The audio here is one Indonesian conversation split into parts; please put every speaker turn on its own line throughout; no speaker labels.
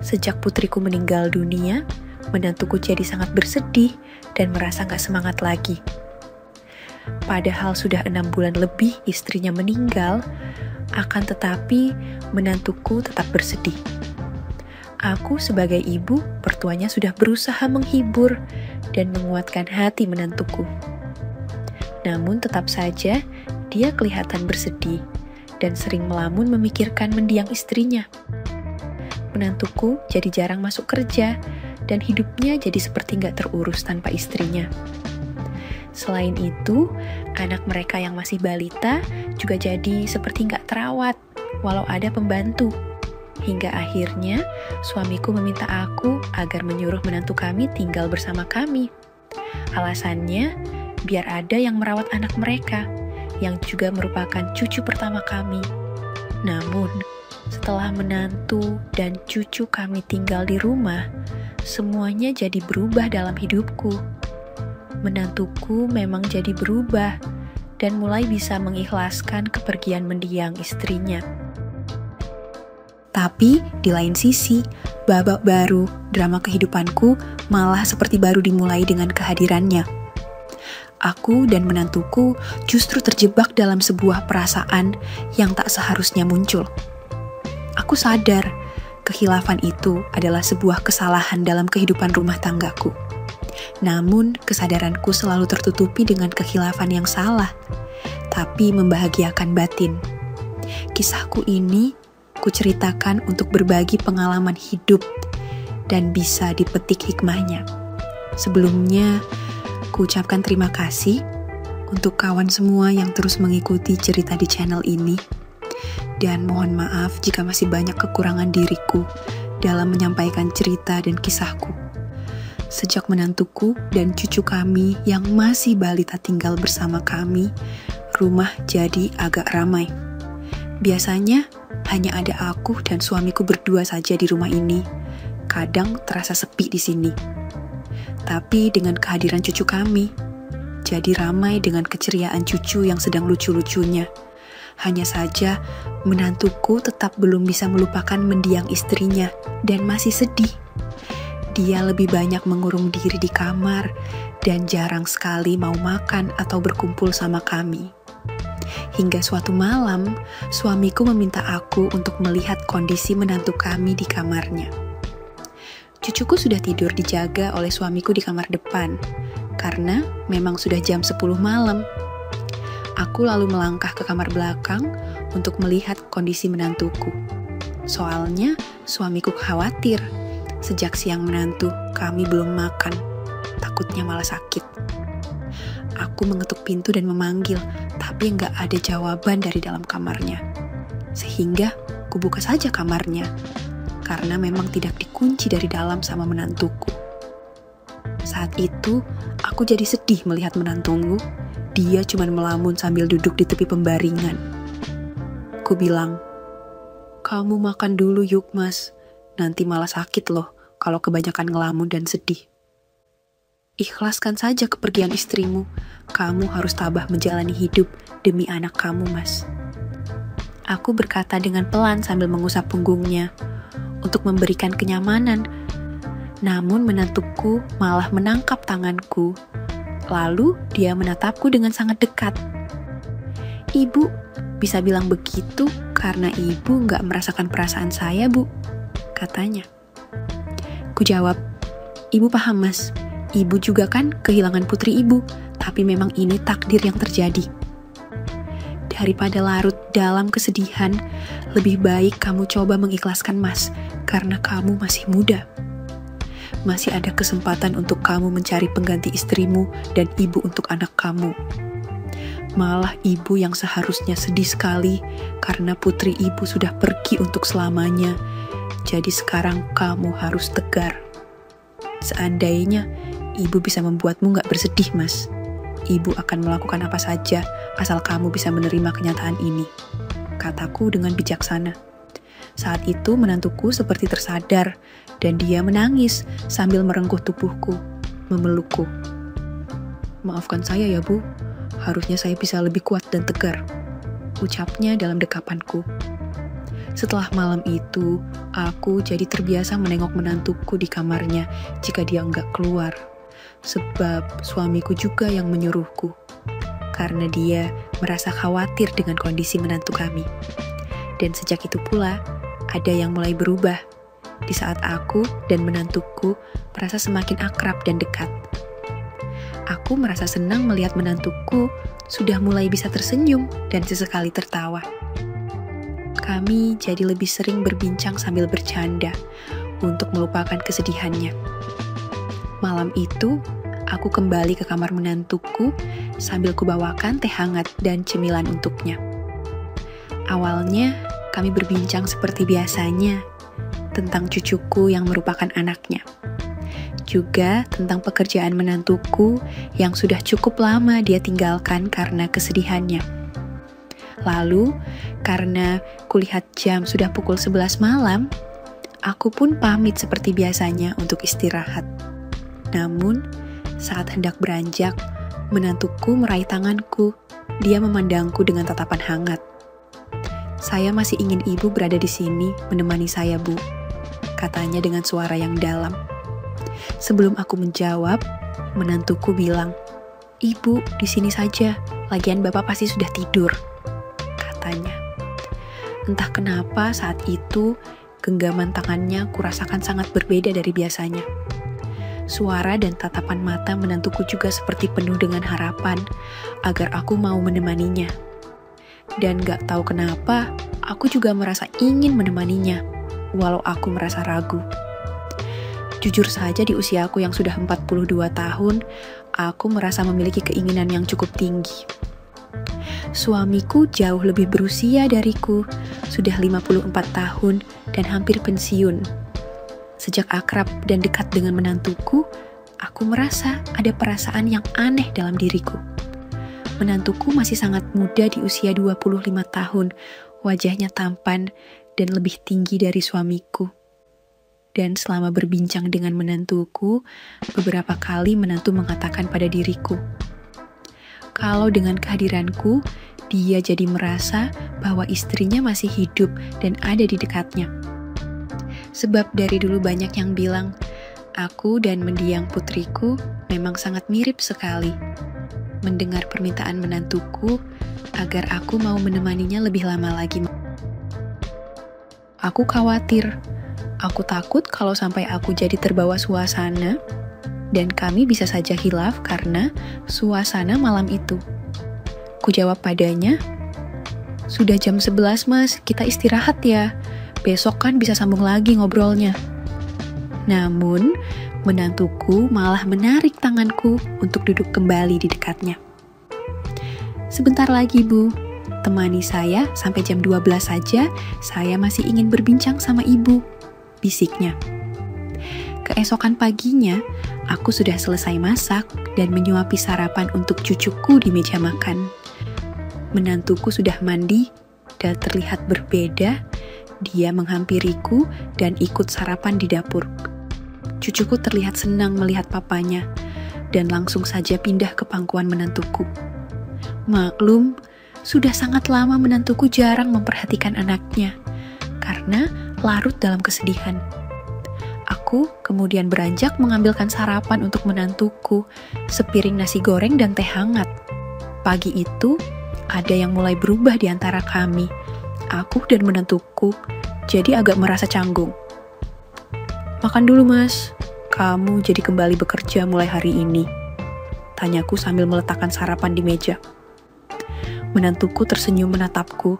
Sejak putriku meninggal dunia, menantuku jadi sangat bersedih dan merasa gak semangat lagi. Padahal sudah 6 bulan lebih istrinya meninggal, akan tetapi menantuku tetap bersedih. Aku sebagai ibu, mertuanya sudah berusaha menghibur dan menguatkan hati menantuku. Namun tetap saja dia kelihatan bersedih dan sering melamun memikirkan mendiang istrinya. Menantuku jadi jarang masuk kerja dan hidupnya jadi seperti gak terurus tanpa istrinya. Selain itu, anak mereka yang masih balita juga jadi seperti gak terawat walau ada pembantu. Hingga akhirnya suamiku meminta aku agar menyuruh menantu kami tinggal bersama kami. Alasannya, biar ada yang merawat anak mereka, yang juga merupakan cucu pertama kami. Namun, setelah menantu dan cucu kami tinggal di rumah, semuanya jadi berubah dalam hidupku. Menantuku memang jadi berubah dan mulai bisa mengikhlaskan kepergian mendiang istrinya. Tapi di lain sisi, babak baru drama kehidupanku malah seperti baru dimulai dengan kehadirannya. Aku dan menantuku justru terjebak dalam sebuah perasaan yang tak seharusnya muncul. Aku sadar, kekhilafan itu adalah sebuah kesalahan dalam kehidupan rumah tanggaku. Namun, kesadaranku selalu tertutupi dengan kekhilafan yang salah, tapi membahagiakan batin. Kisahku ini kuceritakan untuk berbagi pengalaman hidup dan bisa dipetik hikmahnya. Sebelumnya, kuucapkan terima kasih untuk kawan semua yang terus mengikuti cerita di channel ini. Dan mohon maaf jika masih banyak kekurangan diriku dalam menyampaikan cerita dan kisahku. Sejak menantuku dan cucu kami yang masih balita tinggal bersama kami, rumah jadi agak ramai. Biasanya hanya ada aku dan suamiku berdua saja di rumah ini. Kadang terasa sepi di sini. Tapi dengan kehadiran cucu kami, jadi ramai dengan keceriaan cucu yang sedang lucu-lucunya. Hanya saja, menantuku tetap belum bisa melupakan mendiang istrinya dan masih sedih. Dia lebih banyak mengurung diri di kamar dan jarang sekali mau makan atau berkumpul sama kami. Hingga suatu malam, suamiku meminta aku untuk melihat kondisi menantu kami di kamarnya. Cucuku sudah tidur dijaga oleh suamiku di kamar depan, karena memang sudah jam 10 malam. Aku lalu melangkah ke kamar belakang untuk melihat kondisi menantuku. Soalnya suamiku khawatir, sejak siang menantu kami belum makan, takutnya malah sakit. Aku mengetuk pintu dan memanggil, tapi nggak ada jawaban dari dalam kamarnya. Sehingga kubuka saja kamarnya, karena memang tidak dikunci dari dalam sama menantuku. Saat itu, aku jadi sedih melihat menantuku. Dia cuma melamun sambil duduk di tepi pembaringan. Ku bilang, "Kamu makan dulu yuk mas, nanti malah sakit loh kalau kebanyakan ngelamun dan sedih. Ikhlaskan saja kepergian istrimu, kamu harus tabah menjalani hidup demi anak kamu mas." Aku berkata dengan pelan sambil mengusap punggungnya, untuk memberikan kenyamanan. Namun menantuku malah menangkap tanganku. Lalu dia menatapku dengan sangat dekat. "Ibu bisa bilang begitu karena ibu gak merasakan perasaan saya, Bu," katanya. Ku jawab, "Ibu paham, Mas. Ibu juga kan kehilangan putri ibu, tapi memang ini takdir yang terjadi. Daripada larut dalam kesedihan, lebih baik kamu coba mengikhlaskan Mas, karena kamu masih muda. Masih ada kesempatan untuk kamu mencari pengganti istrimu dan ibu untuk anak kamu. Malah ibu yang seharusnya sedih sekali karena putri ibu sudah pergi untuk selamanya. Jadi sekarang kamu harus tegar. Seandainya ibu bisa membuatmu gak bersedih, Mas. Ibu akan melakukan apa saja asal kamu bisa menerima kenyataan ini," kataku dengan bijaksana. Saat itu menantuku seperti tersadar dan dia menangis sambil merengkuh tubuhku, memelukku. "Maafkan saya ya Bu, harusnya saya bisa lebih kuat dan tegar," ucapnya dalam dekapanku. Setelah malam itu, aku jadi terbiasa menengok menantuku di kamarnya jika dia enggak keluar. Sebab suamiku juga yang menyuruhku. Karena dia merasa khawatir dengan kondisi menantu kami. Dan sejak itu pula, ada yang mulai berubah. Di saat aku dan menantuku merasa semakin akrab dan dekat. Aku merasa senang melihat menantuku sudah mulai bisa tersenyum dan sesekali tertawa. Kami jadi lebih sering berbincang sambil bercanda untuk melupakan kesedihannya. Malam itu, aku kembali ke kamar menantuku sambil kubawakan teh hangat dan cemilan untuknya. Awalnya, kami berbincang seperti biasanya tentang cucuku yang merupakan anaknya. Juga tentang pekerjaan menantuku yang sudah cukup lama dia tinggalkan karena kesedihannya. Lalu, karena kulihat jam sudah pukul 11 malam, aku pun pamit seperti biasanya untuk istirahat. Namun, saat hendak beranjak, menantuku meraih tanganku. Dia memandangku dengan tatapan hangat. "Saya masih ingin ibu berada di sini menemani saya, Bu," katanya dengan suara yang dalam. Sebelum aku menjawab, menantuku bilang, "Ibu, di sini saja, lagian Bapak pasti sudah tidur," katanya. Entah kenapa saat itu, genggaman tangannya kurasakan sangat berbeda dari biasanya. Suara dan tatapan mata menantuku juga seperti penuh dengan harapan agar aku mau menemaninya. Dan gak tahu kenapa, aku juga merasa ingin menemaninya, walau aku merasa ragu. Jujur saja di usiaku yang sudah 42 tahun, aku merasa memiliki keinginan yang cukup tinggi. Suamiku jauh lebih berusia dariku, sudah 54 tahun dan hampir pensiun. Sejak akrab dan dekat dengan menantuku, aku merasa ada perasaan yang aneh dalam diriku. Menantuku masih sangat muda di usia 25 tahun, wajahnya tampan dan lebih tinggi dari suamiku. Dan selama berbincang dengan menantuku, beberapa kali menantu mengatakan pada diriku, kalau dengan kehadiranku, dia jadi merasa bahwa istrinya masih hidup dan ada di dekatnya. Sebab dari dulu banyak yang bilang, aku dan mendiang putriku memang sangat mirip sekali. Mendengar permintaan menantuku agar aku mau menemaninya lebih lama lagi. Aku khawatir. Aku takut kalau sampai aku jadi terbawa suasana dan kami bisa saja khilaf karena suasana malam itu. Ku jawab padanya, "Sudah jam 11 Mas, kita istirahat ya. Besok kan bisa sambung lagi ngobrolnya." Namun, menantuku malah menarik tanganku untuk duduk kembali di dekatnya. "Sebentar lagi, Bu. Temani saya sampai jam 12 saja, saya masih ingin berbincang sama Ibu," bisiknya. Keesokan paginya, aku sudah selesai masak dan menyuapi sarapan untuk cucuku di meja makan. Menantuku sudah mandi dan terlihat berbeda. Dia menghampiriku dan ikut sarapan di dapur. Cucuku terlihat senang melihat papanya dan langsung saja pindah ke pangkuan menantuku. Maklum, sudah sangat lama menantuku jarang memperhatikan anaknya karena larut dalam kesedihan. Aku kemudian beranjak mengambilkan sarapan untuk menantuku, sepiring nasi goreng dan teh hangat. Pagi itu, ada yang mulai berubah di antara kami. Aku dan menantuku jadi agak merasa canggung. "Makan dulu, Mas. Kamu jadi kembali bekerja mulai hari ini," tanyaku sambil meletakkan sarapan di meja. Menantuku tersenyum menatapku,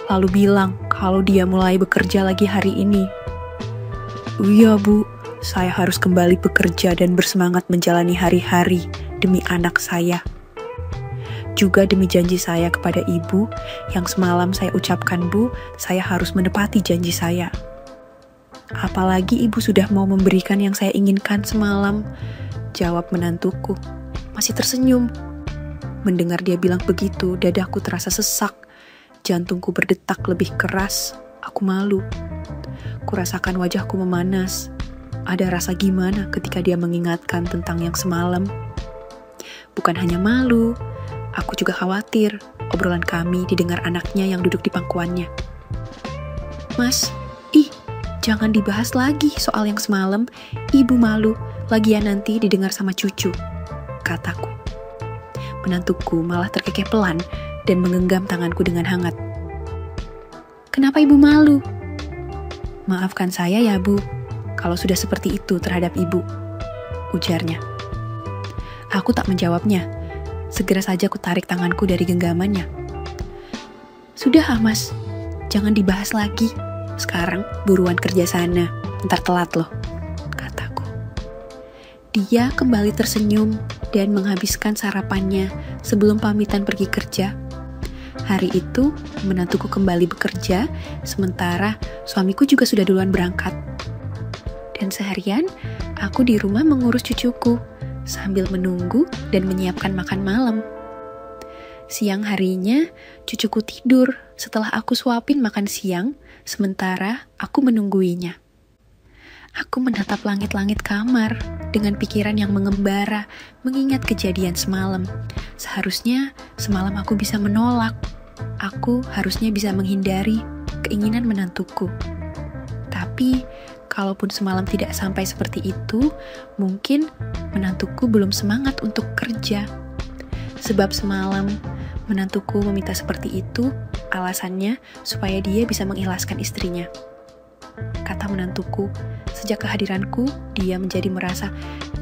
lalu bilang kalau dia mulai bekerja lagi hari ini. "Iya, Bu. Saya harus kembali bekerja dan bersemangat menjalani hari-hari demi anak saya. Juga demi janji saya kepada Ibu yang semalam saya ucapkan, Bu, saya harus menepati janji saya." "Apalagi Ibu sudah mau memberikan yang saya inginkan semalam," jawab menantuku, masih tersenyum. Mendengar dia bilang begitu, dadaku terasa sesak. Jantungku berdetak lebih keras. Aku malu. Kurasakan wajahku memanas. Ada rasa gimana ketika dia mengingatkan tentang yang semalam. Bukan hanya malu, aku juga khawatir obrolan kami didengar anaknya yang duduk di pangkuannya. Mas. Ih, jangan dibahas lagi soal yang semalam. Ibu malu, lagian nanti didengar sama cucu, kataku. Menantuku malah terkekeh pelan dan menggenggam tanganku dengan hangat. Kenapa ibu malu? Maafkan saya ya bu, kalau sudah seperti itu terhadap ibu, ujarnya. Aku tak menjawabnya. Segera saja ku tarik tanganku dari genggamannya. Sudah mas, jangan dibahas lagi. Sekarang buruan kerja sana, ntar telat loh, kataku. Dia kembali tersenyum dan menghabiskan sarapannya sebelum pamitan pergi kerja. Hari itu, menantuku kembali bekerja, sementara suamiku juga sudah duluan berangkat. Dan seharian, aku di rumah mengurus cucuku, sambil menunggu dan menyiapkan makan malam. Siang harinya, cucuku tidur setelah aku suapin makan siang, sementara aku menungguinya. Aku menatap langit-langit kamar dengan pikiran yang mengembara, mengingat kejadian semalam. Seharusnya semalam aku bisa menolak. Aku harusnya bisa menghindari keinginan menantuku. Tapi, kalaupun semalam tidak sampai seperti itu, mungkin menantuku belum semangat untuk kerja. Sebab semalam menantuku meminta seperti itu, alasannya supaya dia bisa mengikhlaskan istrinya. Kata menantuku, sejak kehadiranku, dia menjadi merasa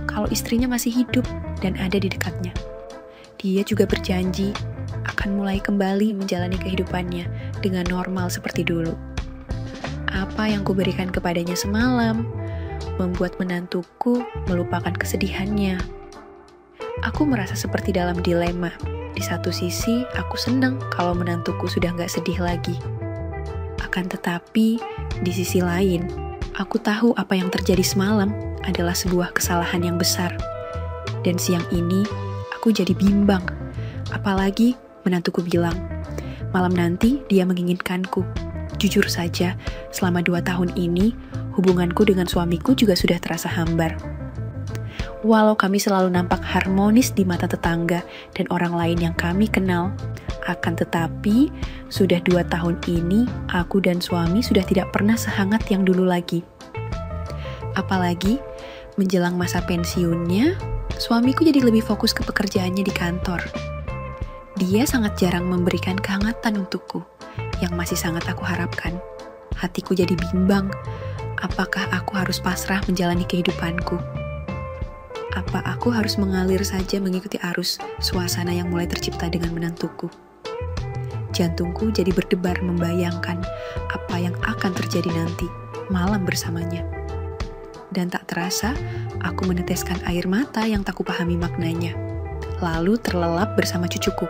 kalau istrinya masih hidup dan ada di dekatnya. Dia juga berjanji akan mulai kembali menjalani kehidupannya dengan normal seperti dulu. Apa yang kuberikan kepadanya semalam membuat menantuku melupakan kesedihannya. Aku merasa seperti dalam dilema. Di satu sisi, aku senang kalau menantuku sudah gak sedih lagi. Akan tetapi, di sisi lain, aku tahu apa yang terjadi semalam adalah sebuah kesalahan yang besar. Dan siang ini, aku jadi bimbang. Apalagi menantuku bilang, malam nanti dia menginginkanku. Jujur saja, selama 2 tahun ini, hubunganku dengan suamiku juga sudah terasa hambar. Walau kami selalu nampak harmonis di mata tetangga dan orang lain yang kami kenal, akan tetapi, sudah 2 tahun ini, aku dan suami sudah tidak pernah sehangat yang dulu lagi. Apalagi, menjelang masa pensiunnya, suamiku jadi lebih fokus ke pekerjaannya di kantor. Dia sangat jarang memberikan kehangatan untukku, yang masih sangat aku harapkan. Hatiku jadi bimbang, apakah aku harus pasrah menjalani kehidupanku? Apa aku harus mengalir saja mengikuti arus suasana yang mulai tercipta dengan menantuku? Jantungku jadi berdebar membayangkan apa yang akan terjadi nanti malam bersamanya. Dan tak terasa, aku meneteskan air mata yang tak kupahami maknanya. Lalu terlelap bersama cucuku.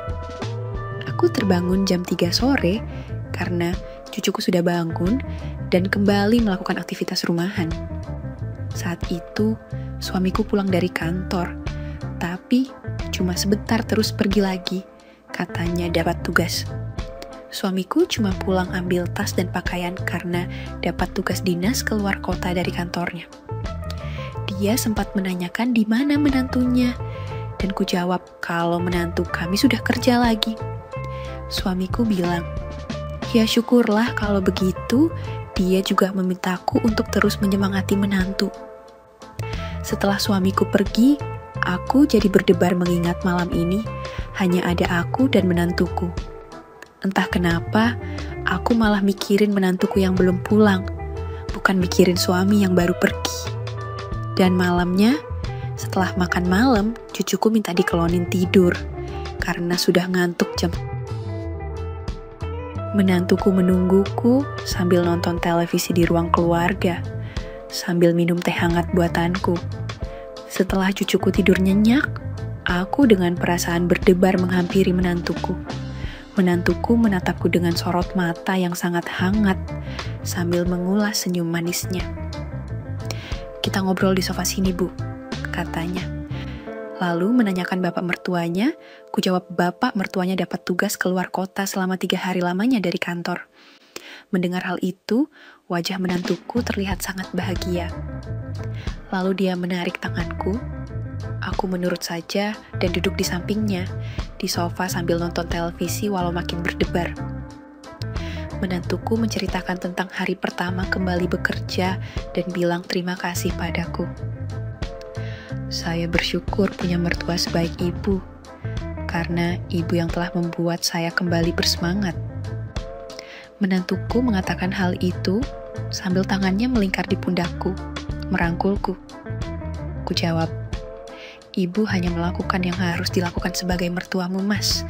Aku terbangun jam 3 sore karena cucuku sudah bangun dan kembali melakukan aktivitas rumahan. Saat itu, suamiku pulang dari kantor, tapi cuma sebentar terus pergi lagi. Katanya dapat tugas. Suamiku cuma pulang ambil tas dan pakaian karena dapat tugas dinas keluar kota dari kantornya. Dia sempat menanyakan di mana menantunya, dan ku jawab kalau menantu kami sudah kerja lagi. Suamiku bilang, ya syukurlah kalau begitu, dia juga memintaku untuk terus menyemangati menantu. Setelah suamiku pergi, aku jadi berdebar mengingat malam ini hanya ada aku dan menantuku. Entah kenapa, aku malah mikirin menantuku yang belum pulang, bukan mikirin suami yang baru pergi. Dan malamnya, setelah makan malam, cucuku minta dikelonin tidur, karena sudah ngantuk jam. Menantuku menungguku sambil nonton televisi di ruang keluarga, sambil minum teh hangat buatanku. Setelah cucuku tidur nyenyak, aku dengan perasaan berdebar menghampiri menantuku. Menantuku menatapku dengan sorot mata yang sangat hangat, sambil mengulas senyum manisnya. Kita ngobrol di sofa sini, Bu, katanya. Lalu menanyakan bapak mertuanya, ku jawab bapak mertuanya dapat tugas keluar kota selama 3 hari lamanya dari kantor. Mendengar hal itu, wajah menantuku terlihat sangat bahagia. Lalu dia menarik tanganku. Aku menurut saja dan duduk di sampingnya, di sofa sambil nonton televisi walau makin berdebar. menantuku menceritakan tentang hari pertama kembali bekerja dan bilang terima kasih padaku. Saya bersyukur punya mertua sebaik ibu, karena ibu yang telah membuat saya kembali bersemangat. Menantuku mengatakan hal itu sambil tangannya melingkar di pundakku, merangkulku. Ku jawab, ibu hanya melakukan yang harus dilakukan sebagai mertuamu, Mas.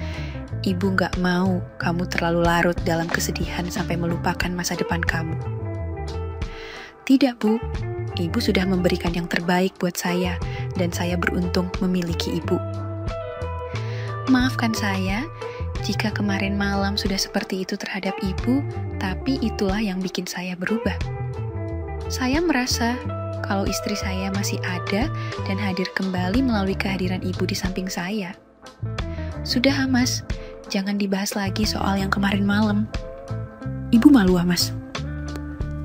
Ibu gak mau kamu terlalu larut dalam kesedihan sampai melupakan masa depan kamu. Tidak, Bu. Ibu sudah memberikan yang terbaik buat saya, dan saya beruntung memiliki ibu. Maafkan saya, jika kemarin malam sudah seperti itu terhadap ibu, tapi itulah yang bikin saya berubah. Saya merasa kalau istri saya masih ada dan hadir kembali melalui kehadiran ibu di samping saya. Sudah, Mas. Jangan dibahas lagi soal yang kemarin malam. Ibu malu, Mas.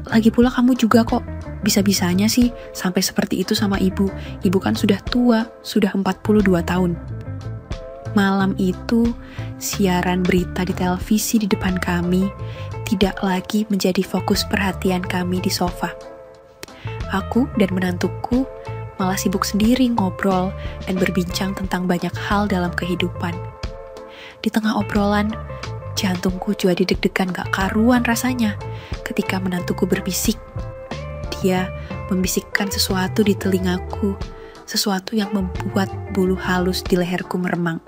Lagi pula kamu juga kok. Bisa-bisanya sih sampai seperti itu sama ibu. Ibu kan sudah tua, sudah 42 tahun. Malam itu, siaran berita di televisi di depan kami tidak lagi menjadi fokus perhatian kami di sofa. Aku dan menantuku malah sibuk sendiri ngobrol dan berbincang tentang banyak hal dalam kehidupan. Di tengah obrolan, jantungku jadi deg-degan gak karuan rasanya ketika menantuku berbisik. Dia membisikkan sesuatu di telingaku, sesuatu yang membuat bulu halus di leherku meremang.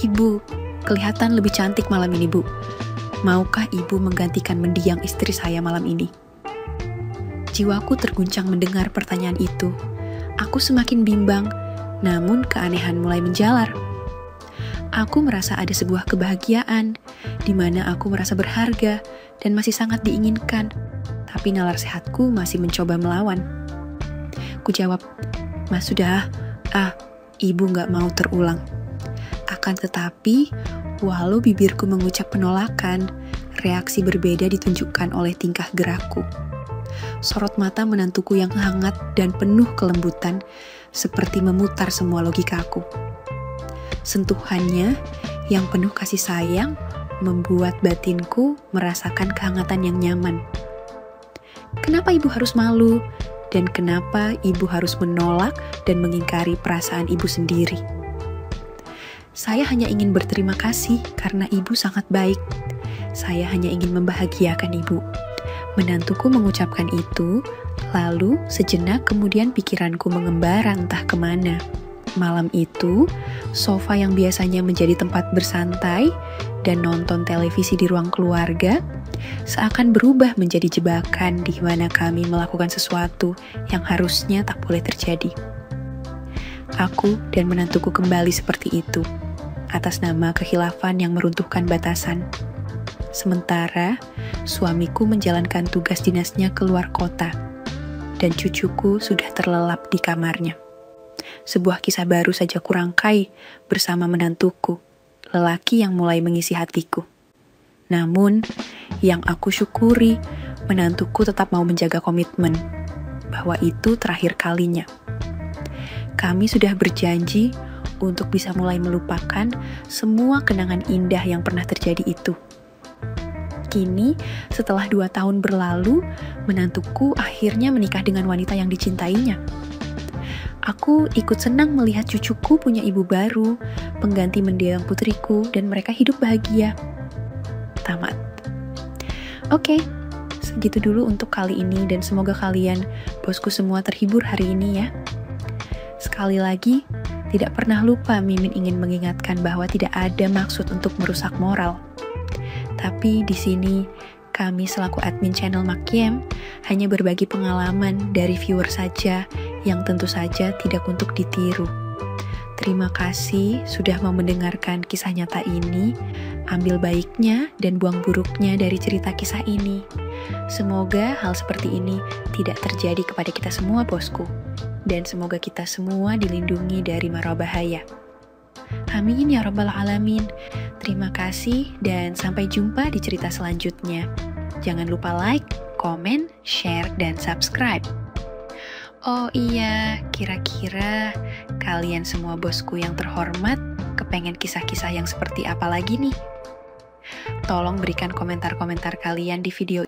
Ibu, kelihatan lebih cantik malam ini, Bu. Maukah ibu menggantikan mendiang istri saya malam ini? Jiwaku terguncang mendengar pertanyaan itu. Aku semakin bimbang, namun keanehan mulai menjalar. Aku merasa ada sebuah kebahagiaan, di mana aku merasa berharga dan masih sangat diinginkan, tapi nalar sehatku masih mencoba melawan. Ku jawab, Mas sudah, ibu gak mau terulang. Akan tetapi, walau bibirku mengucap penolakan, reaksi berbeda ditunjukkan oleh tingkah gerakku. Sorot mata menantuku yang hangat dan penuh kelembutan, seperti memutar semua logikaku. Sentuhannya yang penuh kasih sayang membuat batinku merasakan kehangatan yang nyaman. Kenapa ibu harus malu? Dan kenapa ibu harus menolak dan mengingkari perasaan ibu sendiri? Saya hanya ingin berterima kasih karena ibu sangat baik. Saya hanya ingin membahagiakan ibu. Menantuku mengucapkan itu, lalu sejenak kemudian pikiranku mengembara entah kemana. Malam itu, sofa yang biasanya menjadi tempat bersantai dan nonton televisi di ruang keluarga seakan berubah menjadi jebakan di mana kami melakukan sesuatu yang harusnya tak boleh terjadi. Aku dan menantuku kembali seperti itu, atas nama kekhilafan yang meruntuhkan batasan. Sementara, suamiku menjalankan tugas dinasnya keluar kota, dan cucuku sudah terlelap di kamarnya. Sebuah kisah baru saja kurangkai bersama menantuku, lelaki yang mulai mengisi hatiku. Namun, yang aku syukuri, menantuku tetap mau menjaga komitmen, bahwa itu terakhir kalinya. Kami sudah berjanji untuk bisa mulai melupakan semua kenangan indah yang pernah terjadi itu. Kini, setelah 2 tahun berlalu, menantuku akhirnya menikah dengan wanita yang dicintainya. Aku ikut senang melihat cucuku punya ibu baru, pengganti mendiang putriku, dan mereka hidup bahagia. Tamat. Oke, segitu dulu untuk kali ini, dan semoga kalian, bosku semua, terhibur hari ini ya. Sekali lagi, tidak pernah lupa Mimin ingin mengingatkan bahwa tidak ada maksud untuk merusak moral. Tapi di sini, kami selaku admin channel Makiem hanya berbagi pengalaman dari viewer saja yang tentu saja tidak untuk ditiru. Terima kasih sudah mau mendengarkan kisah nyata ini. Ambil baiknya dan buang buruknya dari cerita kisah ini. Semoga hal seperti ini tidak terjadi kepada kita semua, bosku. Dan semoga kita semua dilindungi dari mara bahaya. Amin ya rabbal alamin. Terima kasih dan sampai jumpa di cerita selanjutnya. Jangan lupa like, komen, share, dan subscribe. Oh iya, kira-kira kalian semua bosku yang terhormat kepengen kisah-kisah yang seperti apa lagi nih? Tolong berikan komentar-komentar kalian di video